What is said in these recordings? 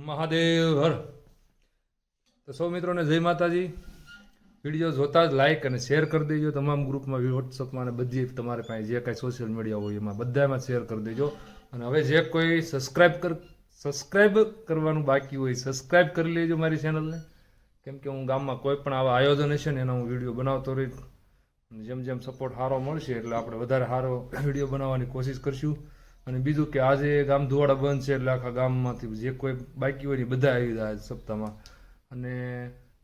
મહાદેવ હર. તો સૌ મિત્રોને જય માતાજી. વિડીયો જોતા જ લાઈક અને શેર કરી દેજો તમામ ગ્રુપમાં, વોટ્સઅપમાં અને બધી તમારે પાસે જે કાંઈ સોશિયલ મીડિયા હોય એમાં બધામાં શેર કરી દેજો. અને હવે જે કોઈ સબસ્ક્રાઈબ કરવાનું બાકી હોય સબસ્ક્રાઈબ કરી લેજો મારી ચેનલને, કેમ કે હું ગામમાં કોઈ પણ આવા આયોજન હશે ને એના હું વિડીયો બનાવતો રહીશ. જેમ જેમ સપોર્ટ સારો મળશે એટલે આપણે વધારે સારો વિડીયો બનાવવાની કોશિશ કરશું. અને બીજું કે આજે ગામ ધુવાડા બંધ છે એટલે આખા ગામમાંથી જે કોઈ બાકી હોય ને બધા આવી જાય સપ્તાહમાં. અને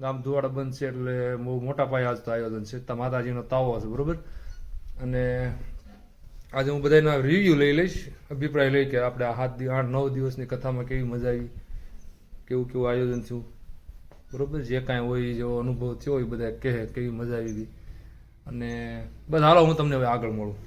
ગામ ધુવાડા બંધ છે એટલે બહુ મોટા પાયે આજ તો આયોજન છે, માતાજીનો તાવો હશે, બરાબર. અને આજે હું બધાના રિવ્યૂ લઈ લઈશ, અભિપ્રાય લઈ કે આપણે આ 8-9 દિવસની કથામાં કેવી મજા આવી, કેવું આયોજન થયું, બરાબર. જે કાંઈ હોય જેવો અનુભવ થયો હોય બધા કહે કેવી મજા આવી હતી. અને બસ હાલો હું તમને હવે આગળ મળું.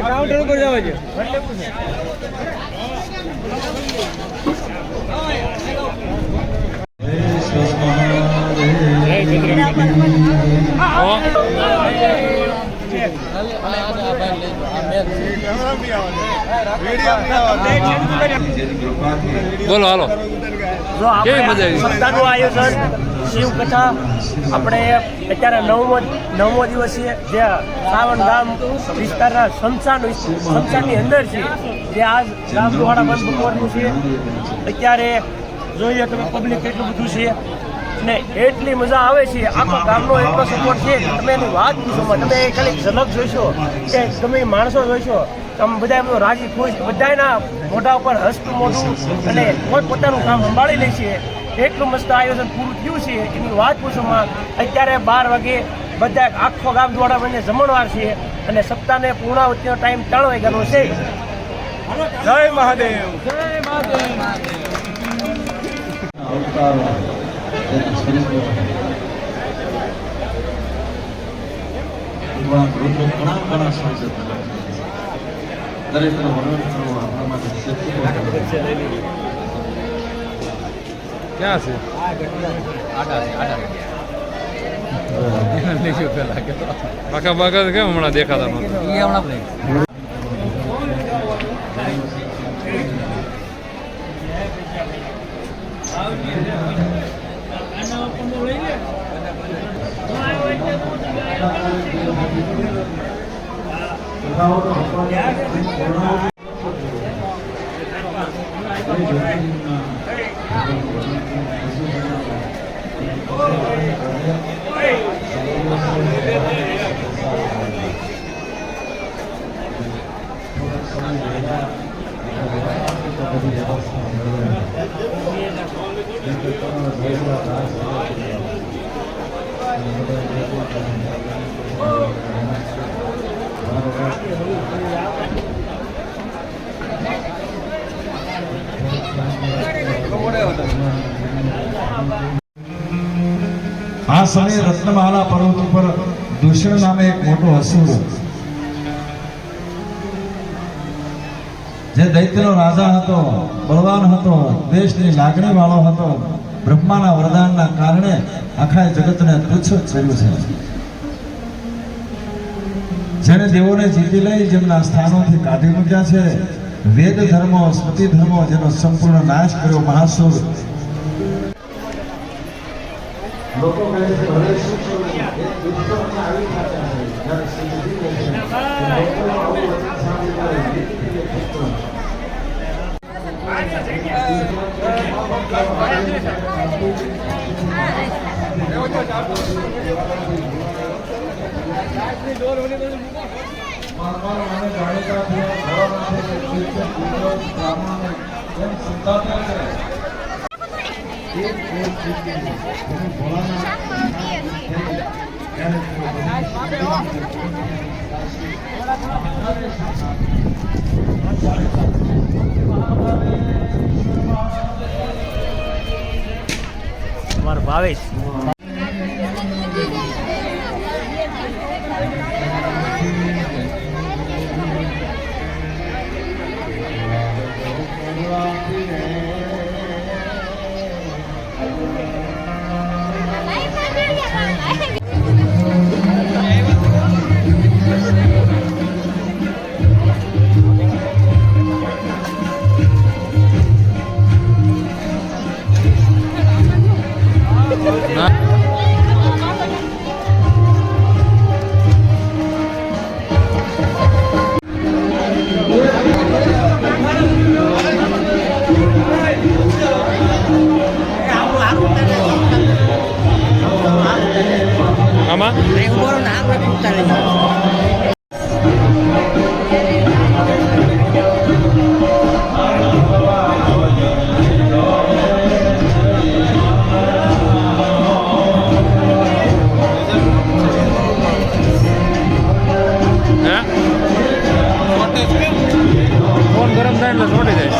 કાઉન્ટર ઉપર જવા છે. બોલો હાલો. કેવી મજા આવી? સપ્તાહનું આયોજન શિવ કથા આપણે અત્યારે નવમો દિવસ છે, જે સાવણ ગામ વિસ્તારના શમશાનની અંદર છે, જે આજ ગામ દુહાડા બંધ બપોરનું છે. અત્યારે જોઈએ તમે પબ્લિક કેટલું બધું છે. ને એટલી મજા આવે છે. આખો ગામનો એટલો સપોર્ટ છે કે તમે એની વાત પૂછો. તમે ખાલી ઝલક જોઈશો કે તમે માણસો જોઈશો, તમે બધા એમનો રાજી ખુશ, બધાના મોઢા ઉપર હસતું મોઢું અને પોતાનું કામ સંભાળી લે છે. એટલું મસ્ત આયોજન પૂરું થયું છે એની વાત પૂછોમાં. અત્યારે 12 વાગે બધા આખો ગામ દ્વારા મને જમણવાર છે અને સપ્તાહને પૂર્ણાવતિનો ટાઈમ 3 વાગ્યાનો છે. જય મહાદેવ. જય મહાદેવ. ક્યાં છે? બાકા બાકા કેમ હમણાં દેખાતા નહોતા? આ સમયે રત્નમાલા પર્વત ઉપર દુષ્ણ નામે એક મોટો અસુર, જે દૈત્યનો રાજા હતો, બળવાન હતો, દેશની લાગણી વાળો હતો, બ્રહ્માના વરદાનના કારણે આખા જગતને તુચ્છ કર્યું છે. જેને દેવોને જીતી લઈ જેમના સ્થાનોથી કાઢી મૂક્યા છે, વેદ ધર્મો, સ્મૃતિ ધર્મો જેનો સંપૂર્ણ નાશ કર્યો મહાસુર. લોકો કહે છે હવે શું થયું? એક દુષ્કર્મને આવી ખાતા છે. જ્યારે સિદ્ધિ લે છે, લોકો આવું વચન સાંભળી તમારો ભાવેશ આમાં ફોન ગરમ થાય એટલે છોડી જાય.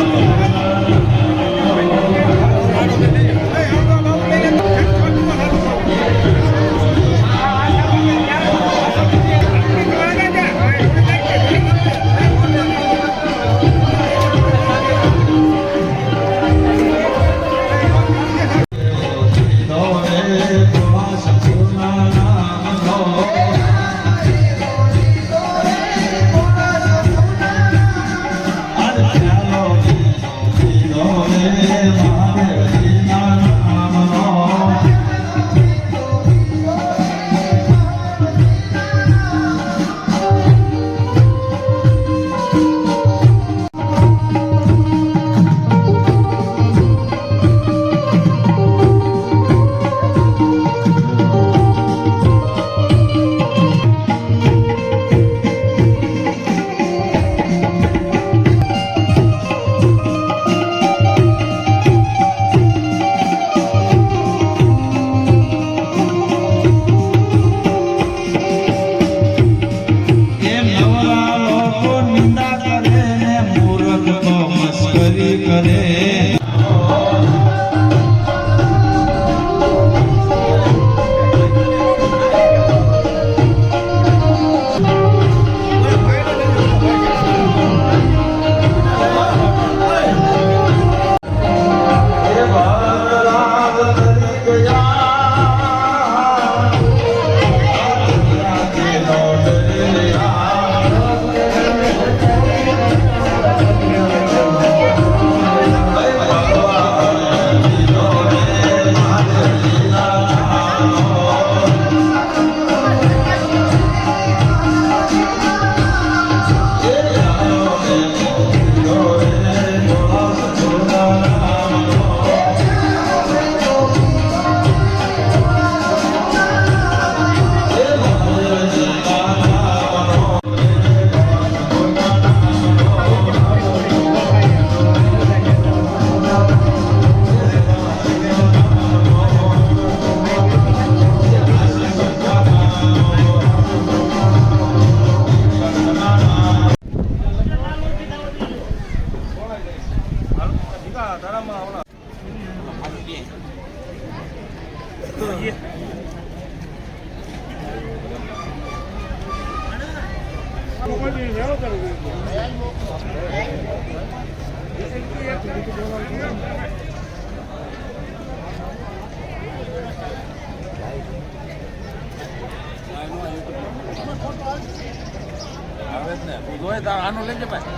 આનું લેજે ભાઈ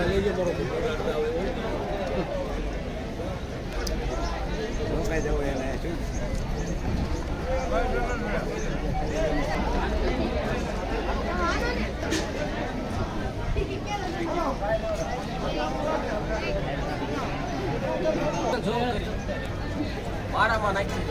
લેજે બરોબર મારામાં નાખી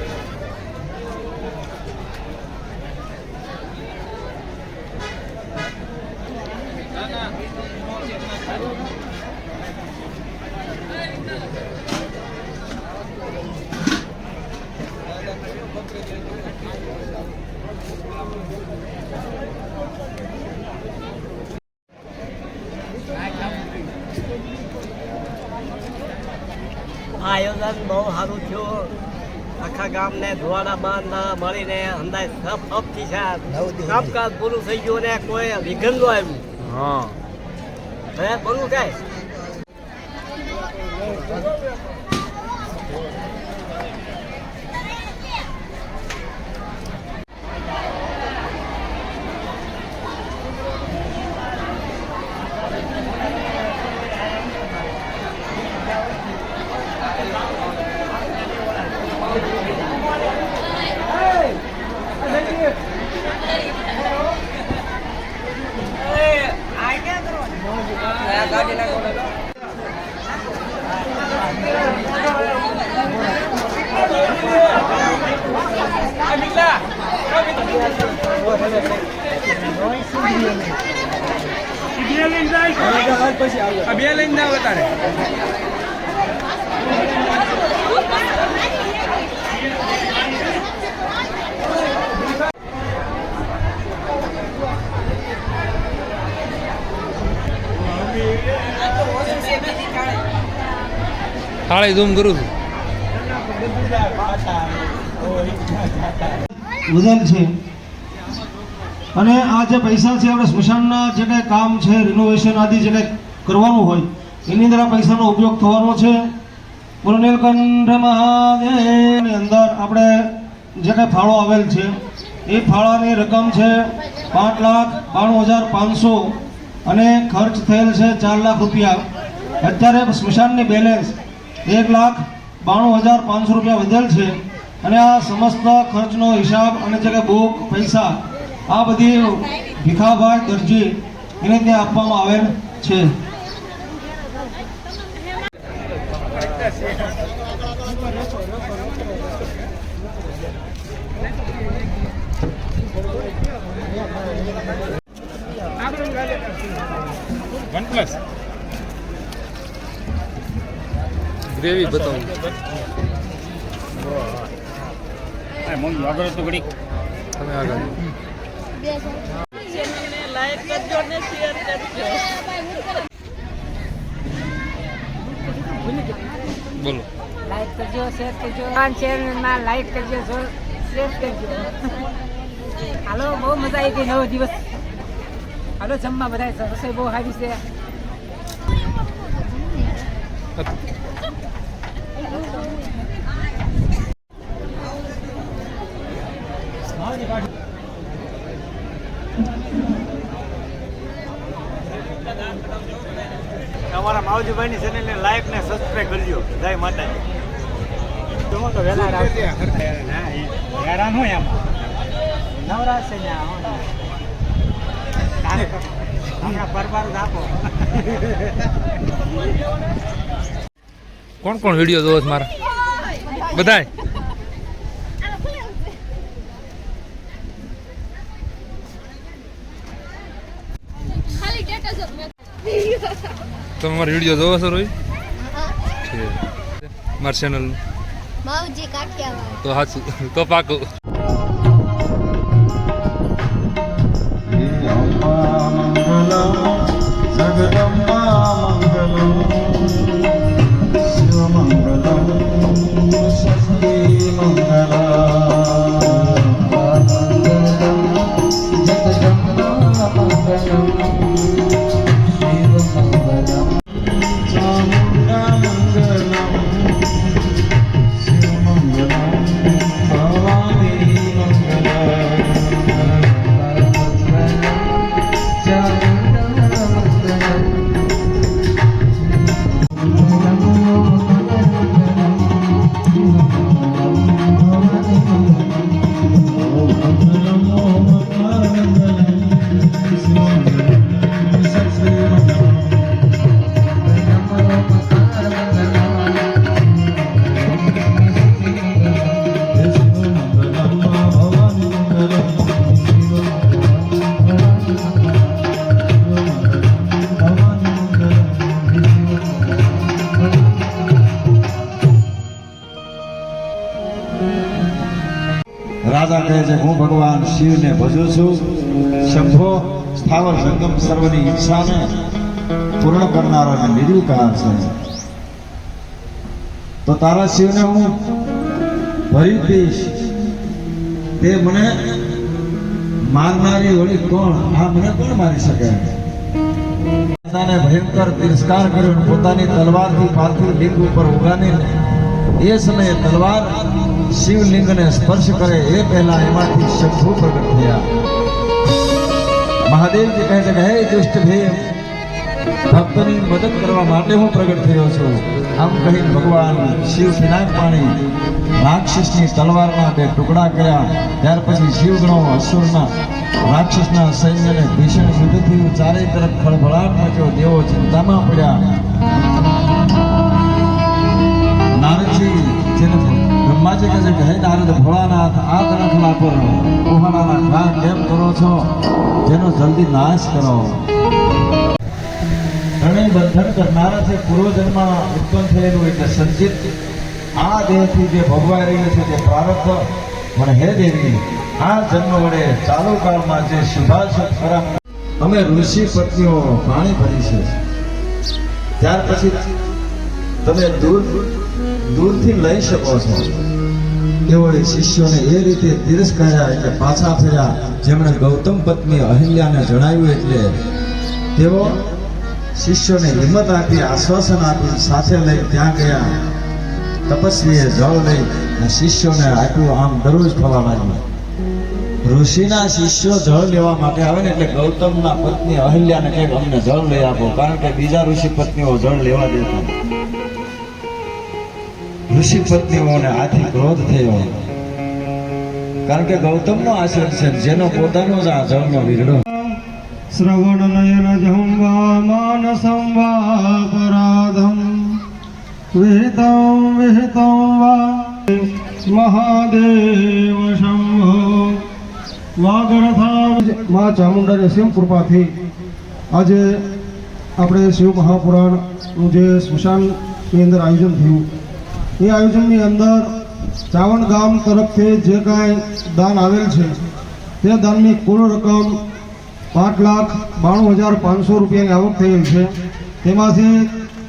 આ આયોજન બહુ સારું થયું આખા ગામને ધોવાના બાંધના મળીને અંદાજ સબ અપથી છે કામકાજ પૂરું થઈ ગયું ને કોઈ વિઘન નો આવ્યું હા હવે બોલું કાંઈ બે લઈને જાવ તારે થાળી ઝૂમ કરું છું વધેલ છે અને આ જે પૈસા છે આપણે સ્મશાનના જે કંઈ કામ છે રિનોવેશન આદિ જે કંઈ કરવાનું હોય એની અંદર આ પૈસાનો ઉપયોગ થવાનો છે બોલો નીલકંઠ મહાદેવની અંદર આપણે જે કંઈ ફાળો આવેલ છે એ ફાળાની રકમ છે 5,92,500 અને ખર્ચ થયેલ છે 4 લાખ રૂપિયા. અત્યારે સ્મશાનની બેલેન્સ 1,92,500 રૂપિયા વધેલ છે અને આ સમસ્ત ખર્ચનો હિસાબ અને જે કંઈ બુક પૈસા આ બધી ભીખાભાઈ દરજી એને ત્યાં આપવામાં આવેલ છે. OnePlus ગ્રેવી બતાવું મમ્મી આગળ તો ઘડી તમે આગળ લાઈક કરજો ને શેર કરજો. બોલો લાઈક કરજો, શેર કરજો. ચેનલમાં લાઈક કરજો, શેર કરજો. હાલો, બહુ મજા આવી ગઈ. નવો દિવસ. હાલો જમવા બધા. રસોઈ બહુ સારી છે. તમારા માવજીભાઈની ચેનલને લાઈક ને સબસ્ક્રાઇબ કરજો. જય માતાજી. તમે તો વેલા રાખજો. હેરાન હોય આમાં નવરાશ છે ને હમણાં પરબાર આપો. કોણ કોણ વિડીયો જોવો છો મારા? બધાય તમે મારા વિડીયો જોવો છો રોઈ? મારા ચેનલ માવજી કાઠિયાવાડ તો સાચું તો પાકું. રાજા કહે છે હું ભગવાન શિવને ભજું છું. શંભો સ્થાવર જંગમ સર્વની ઈચ્છાને પૂર્ણ કરનારો અને નિર્વિકાર છે. તો તારા શિવને હું ભરી દઈશ. તે મને મારનારી વળી કોણ? આ મને કોણ મારી શકે? પોતાને ભયંકર તિરસ્કાર કર્યો અને પોતાની તલવારથી પાર્થિવ લિંગ ઉપર ઉગાની એ સમયે તલવાર શિવલિંગને સ્પર્શ કરે એ પહેલા એમાંથી શંભુ પ્રગટ થયા. મહાદેવજી કહે છે કે હે દુષ્ટ ભીમ, ભક્તની મદદ કરવા માટે હું પ્રગટ થયો છું. આમ કહીને ભગવાન શિવ પિનાક પાણી રાક્ષસની તલવારના બે ટુકડા કર્યા. ત્યાર પછી શિવગણો અસુરના રાક્ષસના સૈન્યને ભીષણ યુદ્ધ થયું. ચારે તરફ ખળભળાટ મચ્યો. દેવો ચિંતામાં પડ્યા. નારદજી જેને બ્રહ્માજી કહે છે કે હે નારદ ભોળાનાથ, આ તરફના પર કુહાડાના ઘા કેમ કરો છો? જેનો જલ્દી નાશ કરો. ઘણી બંધન કરનારા છે. પૂર્વજન્મમાં ઉત્પન્ન થયેલું એટલે સંચિત આ દેહથી જે ભોગવાઈ રહ્યું છે તે પ્રારબ્ધ. પણ હે દેવી, આ જન્મ વડે ચાલુ કાળમાં જે શુભાશુભ કર્મ અમે ઋષિ પત્નીઓ પાણી ભરી છે, ત્યાર પછી તમે દૂરથી લઈ શકો છો. તેઓએ શિષ્યોને એ રીતે તિરસ્કાર્યા એટલે પાછા ફર્યા. જેમણે ગૌતમ પત્ની અહિલ્યાને જણાવ્યું એટલે તેઓ શિષ્યોને હિંમત આપી, આશ્વાસન આપી સાથે લઈ ત્યાં ગયા. તપસ્વીએ જળ લઈ અને શિષ્યોને આપ્યું. આમ દરરોજ થવા લાગ્યું. ઋષિના શિષ્યો જળ લેવા માટે આવે ને એટલે ગૌતમના પત્ની અહિલ્યાને કહે અમને જળ લઈ આપો, કારણ કે બીજા ઋષિ પત્નીઓ જળ લેવા દેતા. ઋષિ પત્નીઓને આથી ક્રોધ થયો, કારણ કે ગૌતમનો આશ્રમ છે, જેનો પોતાનો જ આ જળનો વિરડો. શ્રવણ નયન જહંવા માનસં વાપરાધમ વિહિતં વા મહાદેવ શંભો વાગરથા. મા ચામુંડાની અસીમ કૃપાથી આજે આપણે શિવ મહાપુરાણનું જે સ્મશાનની અંદર આયોજન થયું, એ આયોજનની અંદર ચાવણ ગામ તરફથી જે કાંઈ દાન આવેલ છે તે દાનની કુલ રકમ 5,92,500 રૂપિયાની આવક થયેલ છે. તેમાંથી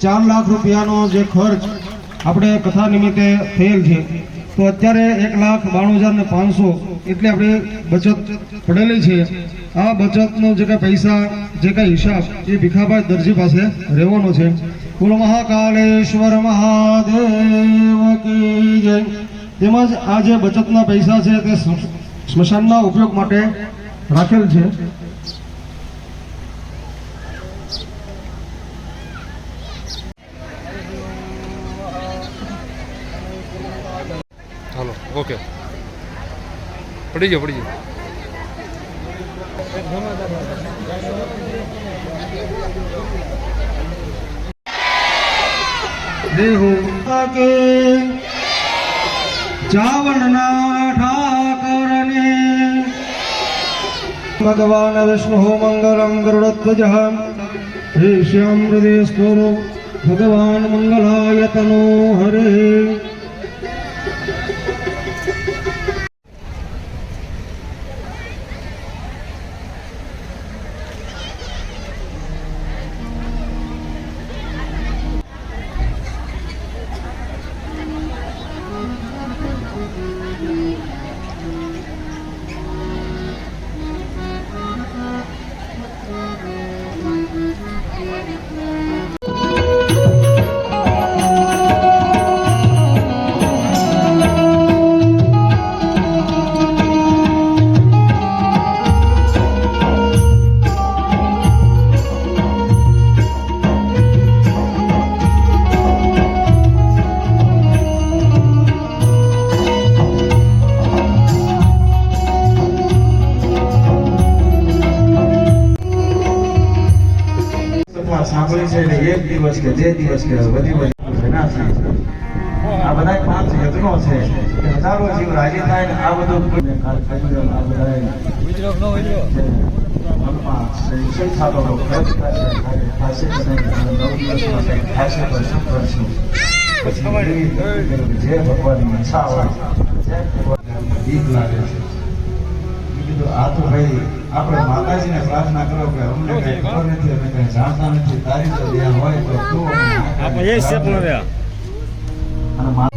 4 લાખ રૂપિયાનો જે ખર્ચ આપણે કથા નિમિત્તે થયેલ છે. તો અત્યારે 1,92,500 એટલે આપણે બચત પડેલી છે. આ બચતનો જે કાંઈ પૈસા, જે કાંઈ હિસાબ એ ભીખાભાઈ દરજી પાસે રહેવાનો છે. બોલો મહાકાલેશ્વર મહાદેવ કી જય. તેમજ આ જે બચતના પૈસા છે તે સ્મશાનના ઉપયોગ માટે રાખેલ છે. હાલો, ઓકે, પડી જાઓ. દેહો કે ચાવણના ઠાકરને ભગવાન વિષ્ણુ મંગલમ ગરુડધ્વજ હે શ્યામ હૃદય સ્તોરો ભગવાન મંગલાય તનો હરે. સાંભળી છે એટલે 1 દિવસ કે 2 દિવસ કે બધી ઘણા છે. આ બધા 5 યજ્ઞો છે કે હજારો જીવ રાજી થાય ને આ બધું જે ભગવાનની ઈચ્છા હોય બીક લાગે છે. મેં કીધું આ તો ભાઈ આપણે માતાજીને પ્રાર્થના કરો કે અમને કઈ ખબર નથી, અમે કઈ જાણતા નથી, તારી તો દયા હોય તો તું આપણે એ છે પણ હવે અને મા-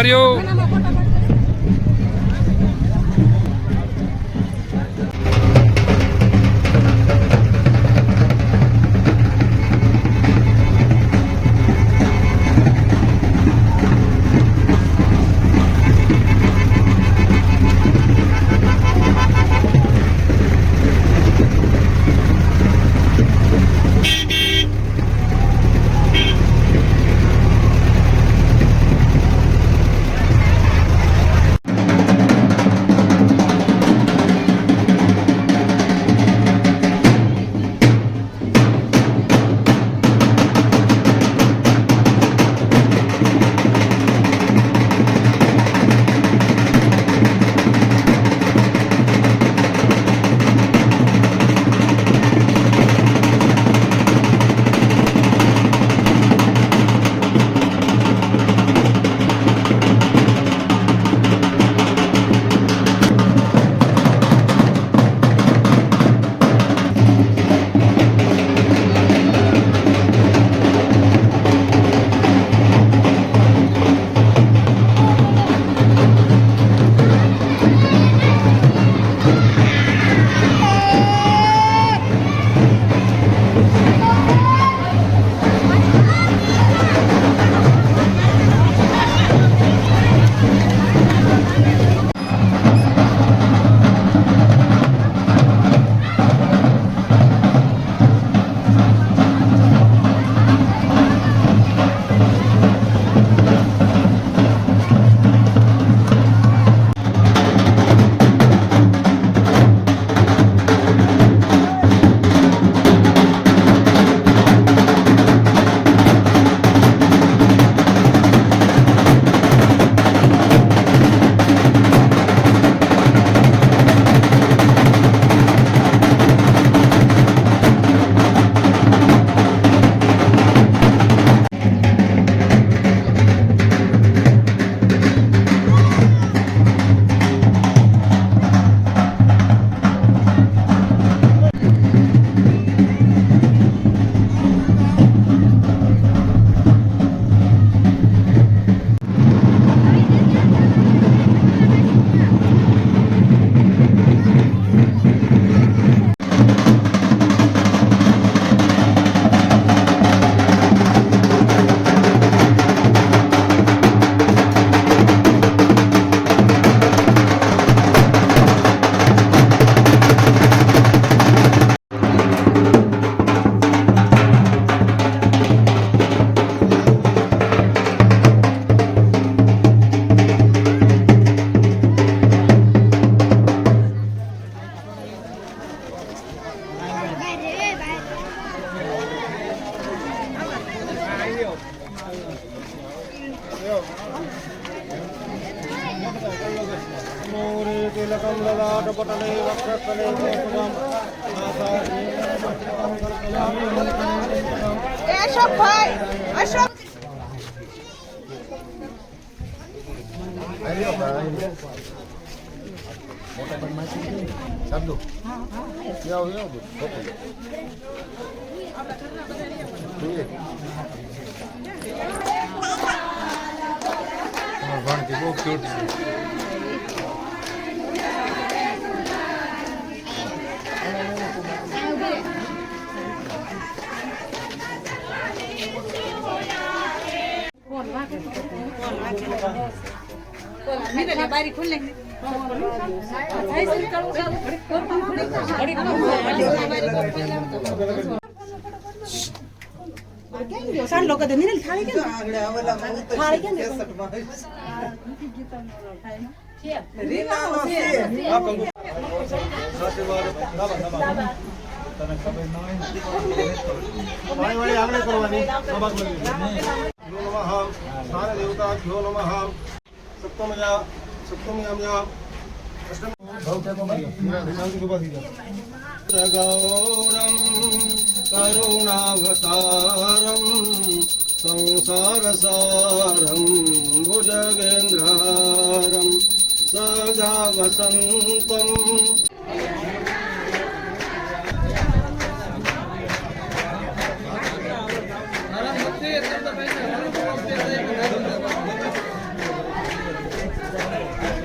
તારીઓ. અશોકભાઈ અશોક ભણતી બહુ ક્યુટ છે. બારી ખુલ્લે સાર લોકો તો નિરલ થાળી કે થાળી કે ગૌરમ કરુણાવતારમ સંસારસારમ ભુજગેન્દ્રહારમ સદા વસંતમ. છે